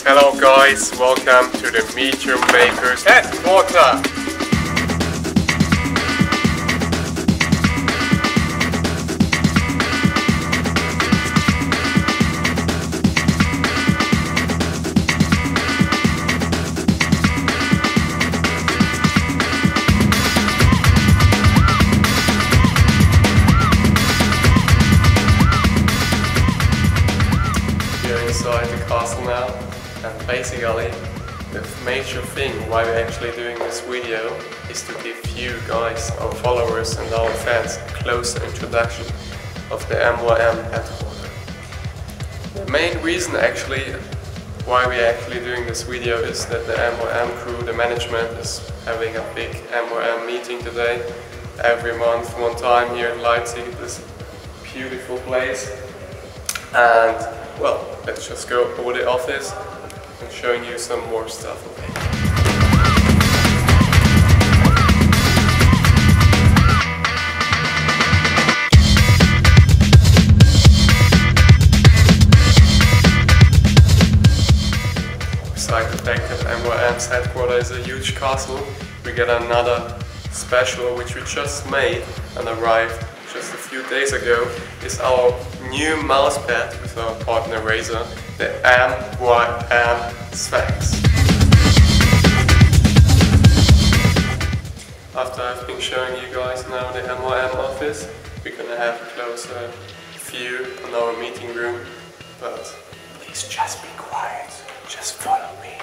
Hello guys, welcome to the MeetYourMakers headquarters. Inside the castle now, and basically the major thing why we're actually doing this video is to give you guys, our followers and our fans, a closer introduction of the MYM headquarters. The main reason actually why we're actually doing this video is that the MYM crew, the management, is having a big MYM meeting today, every month, one time here in Leipzig, this beautiful place. And well, let's just go over the office and showing you some more stuff. Beside the fact that MYM's headquarters is a huge castle, we get another special which we just made and arrived just a few days ago. Is our new mousepad with our partner Razer, the MYM Specs. After I've been showing you guys now the MYM office, we're gonna have a closer view on our meeting room, but please just be quiet, just follow me.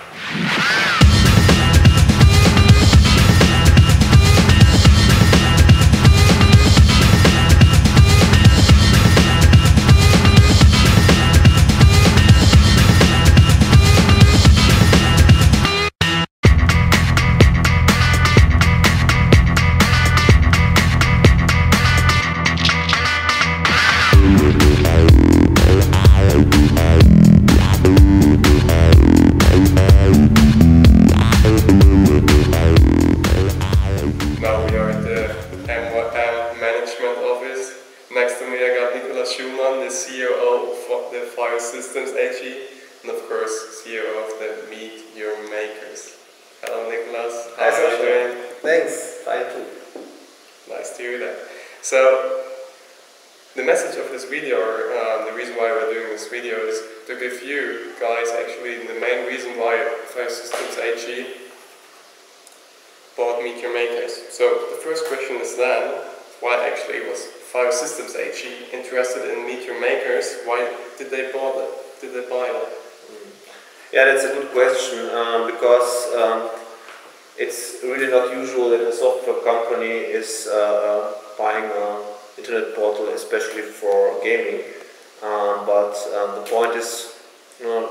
Next to me I got Nicolas Schulmann, the CEO of the FIO Systems AG, and of course CEO of the MeetYourMakers. Hello Nicolas, how are you doing? Thanks, fine too. Nice to hear that. So, the message of this video, or the reason why we're doing this video, is to give you guys actually the main reason why FIO Systems AG bought MeetYourMakers. So the first question is then, why actually was FIO Systems AG interested in MeetYourMakers? Why did they buy it? Yeah, that's a good question, because it's really not usual that a software company is buying an internet portal, especially for gaming. But the point is, the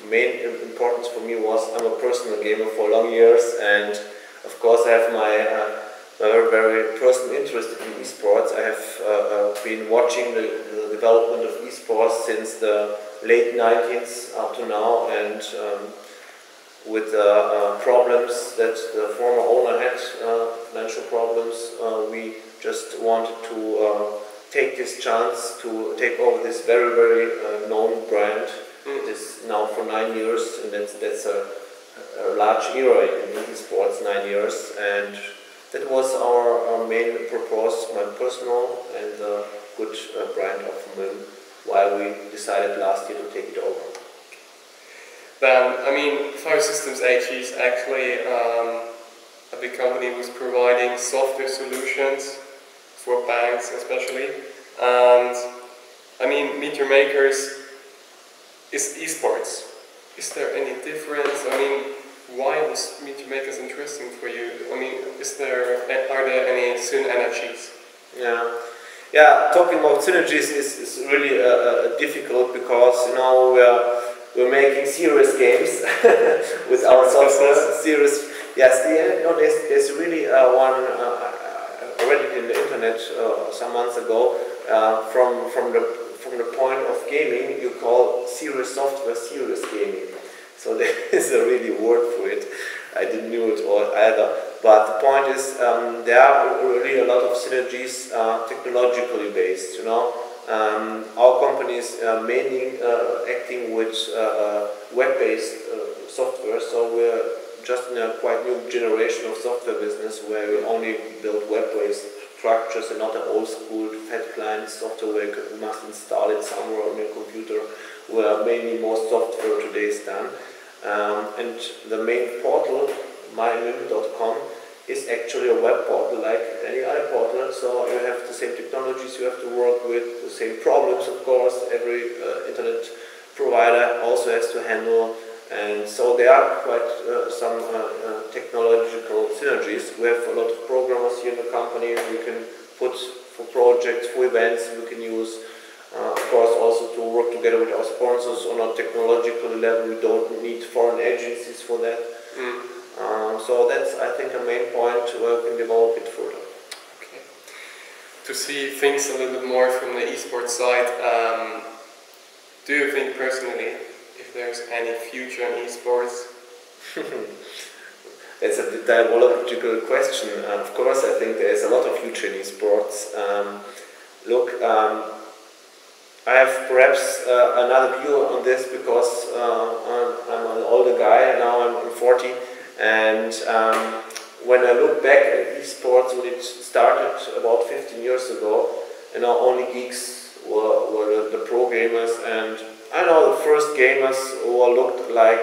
main importance for me was I'm a personal gamer for long years, and of course I have my very personal interest in esports. I have been watching the development of esports since the late 90s up to now, and with the problems that the former owner had, financial problems, we just wanted to take this chance to take over this very known brand. It is now for 9 years, and that's a large era in esports, 9 years, and that was our main purpose, my personal and good brand of MYM, why we decided last year to take it over. Then, I mean, FIO Systems AG is actually a big company who's providing software solutions for banks especially, and I mean, MeetYourMakers is esports. Is there any difference? I mean, why was MeetYourMakers interesting for you? I mean, are there any synergies? Yeah. Talking about synergies is really difficult, because we're making serious games with our software. There's really one. I read it in the internet some months ago. From the point of gaming, you call serious software serious gaming. So there is a really word for it. I didn't know it either. But the point is, there are really a lot of synergies technologically based. Our company is mainly acting with web-based software, so we're just in a quite new generation of software business where we only build web-based structures and not an old-school fat client software where you must install it somewhere on your computer, where mainly most software today is done. And the main portal, MyMym.com, is actually a web portal like any other portal, so you have the same technologies you have to work with, the same problems of course, every internet provider also has to handle, and so there are quite some technological synergies. We have a lot of programmers here in the company we can put for projects, for events we can use, of course also to work together with our sponsors on a technological level. We don't need foreign agencies for that. So that's, I think, a main point where we can develop it further. Okay. To see things a little bit more from the esports side, do you think personally if there's any future in esports? It's a diabolical question. Of course, I think there is a lot of future in esports. Look, I have perhaps another view on this because I'm an older guy, now I'm 40. And when I look back at esports, when it started about 15 years ago, only geeks were the pro gamers, and I know the first gamers who looked like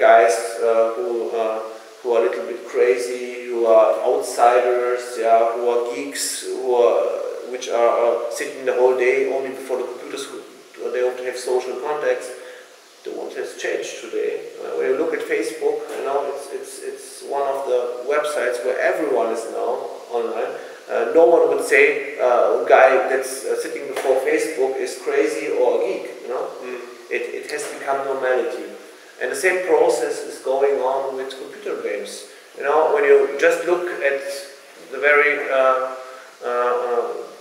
guys who are a little bit crazy, who are outsiders, yeah, who are geeks, which are sitting the whole day only before the computers. They don't have social contacts. The world has changed today. When you look at Facebook, it's one of the websites where everyone is now online. No one would say a guy that's sitting before Facebook is crazy or a geek. It has become normality, and the same process is going on with computer games. When you just look at the very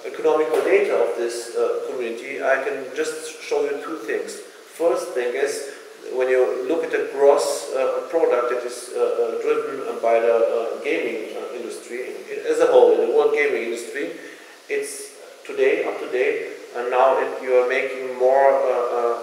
economical data of this community, I can just show you two things. First thing is, when you look at the gross product that is driven by the gaming industry as a whole, in the world gaming industry, it's today, up to date, and now you are making more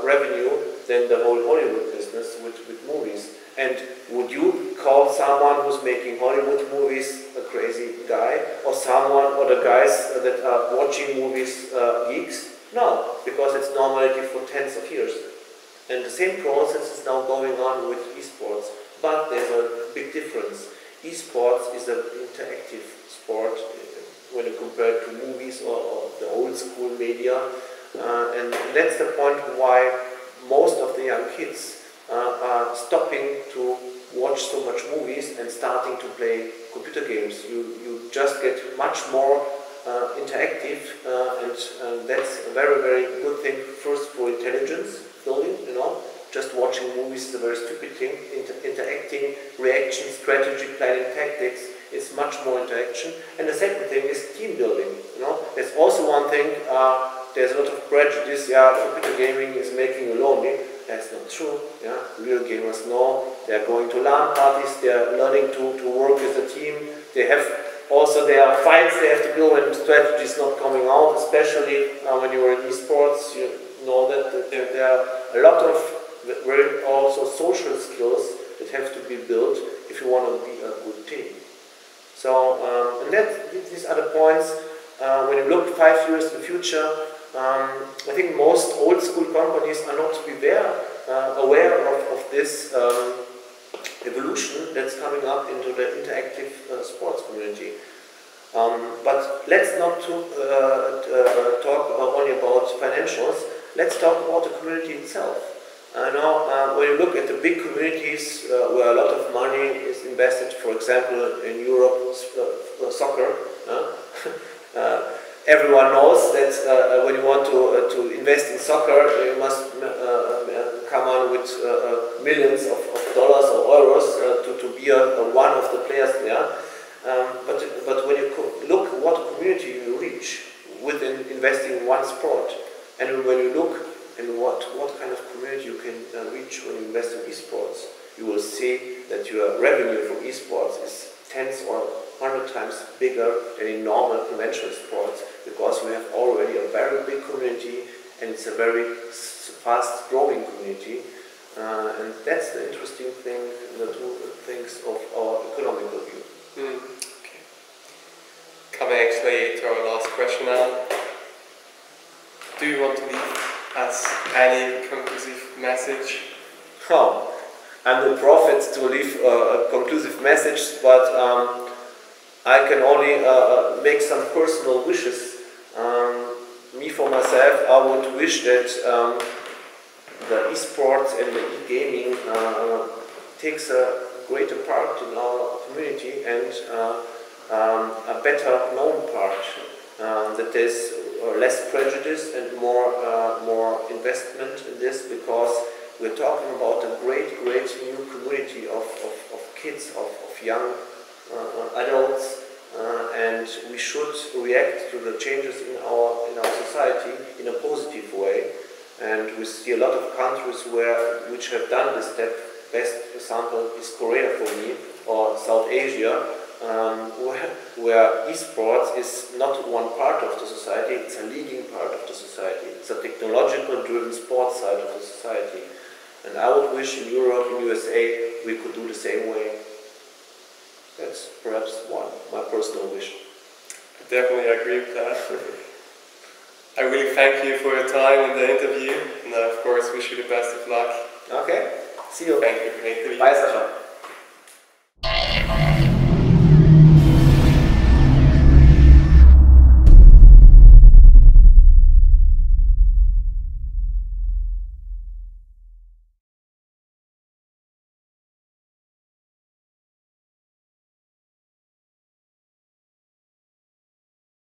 revenue than the whole Hollywood business with movies. And would you call someone who's making Hollywood movies a crazy guy, or the guys that are watching movies geeks? No, because it's normality for tens of years. And the same process is now going on with esports, but there's a big difference. Esports is an interactive sport when you compare it to movies or the old school media, and that's the point why most of the young kids are stopping to watch so much movies and starting to play computer games. You just get much more interactive, and that's a very, very good thing. First, for intelligence building, just watching movies is a very stupid thing. Interacting, reaction, strategy, planning, tactics is much more interaction. And the second thing is team building. There's also one thing. There's a lot of prejudice. Yeah, computer gaming is making you lonely. That's not true. Yeah, real gamers know. They are going to LAN parties. They are learning to work as a team. They have also there are fights they have to do when strategy is not coming out. Especially when you are in esports, you know that there are a lot of very also social skills that have to be built if you want to be a good team. So, and these are the points. When you look 5 years in the future, I think most old school companies are not aware of this evolution that's coming up into the interactive sports community. But let's not talk only about financials. Let's talk about the community itself. Now, when you look at the big communities where a lot of money is invested, for example, in Europe, soccer, everyone knows that when you want to invest in soccer, you must come on with millions of dollars or euros to be one of the players there. But when you look what community you reach within investing in one sport, and when you look at what kind of community you can reach when you invest in esports, you will see that your revenue from esports is tens or 100 times bigger than in normal conventional sports, because we have already a very big community and it's a very fast growing community. And that's the interesting thing, the two things of our economical view. Okay. Coming actually to our last question now. Do you want to leave us any conclusive message? Oh, I'm the prophet to leave a conclusive message, but I can only make some personal wishes. Me for myself, I would wish that the esports and the e-gaming takes a greater part in our community and a better known part. That there's less prejudice and more investment in this, because we're talking about a great new community of kids, of young adults, and we should react to the changes in our society in a positive way. And we see a lot of countries which have done this step. Best example is Korea for me, or South Asia, where esports is not one part of the society, it's a leading part of the society. It's a technological driven sports side of the society. And I would wish in Europe, in USA, we could do the same way. That's perhaps my personal wish. I definitely agree with that. I really thank you for your time in the interview, and of course wish you the best of luck. Okay, see you. Thank you for the interview. Bye, Sasha.